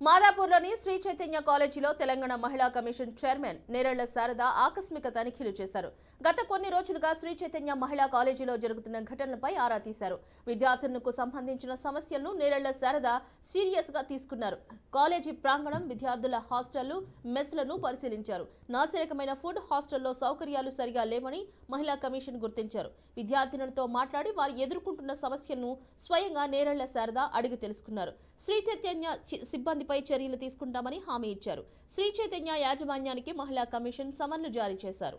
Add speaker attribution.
Speaker 1: మాదాపూర్లోని శ్రీ చైతన్య కాలేజీలో తెలంగాణ మహిళా commission chairman Nerella Sharada ఆకస్మిక తనిఖీలు చేశారు. గత కొన్ని రోజులుగా శ్రీ చైతన్య మహిళా కాలేజీలో జరుగుతున్న ఘటనలపై ఆరా తీశారు. విద్యార్థులకు సంబంధించిన సమస్యలను నేరెళ్ల శారద సీరియస్ గా తీసుకున్నారు. కాలేజీ ప్రాంగణం, విద్యార్థుల హాస్టళ్లు, మెస్లను పరిశీలించారు. నాసిరకమైన ఫుడ్ హాస్టల్లో సౌకర్యాలు సరిగా లేవని మహిళా కమిషన్ గుర్తించారు. విద్యార్థినులతో మాట్లాడి వారు ఎదుర్కొంటున్న సమస్యలను స్వయంగా నేరెళ్ల శారద అడిగి తెలుసుకున్నారు. శ్రీ చైతన్య సిబ్బందిపై చర్యలు తీసుకుంటామని హామీ ఇచ్చారు. శ్రీ చైతన్య యాజమాన్యానికి మహిళా కమిషన్ సమన్లు జారీ చేశారు.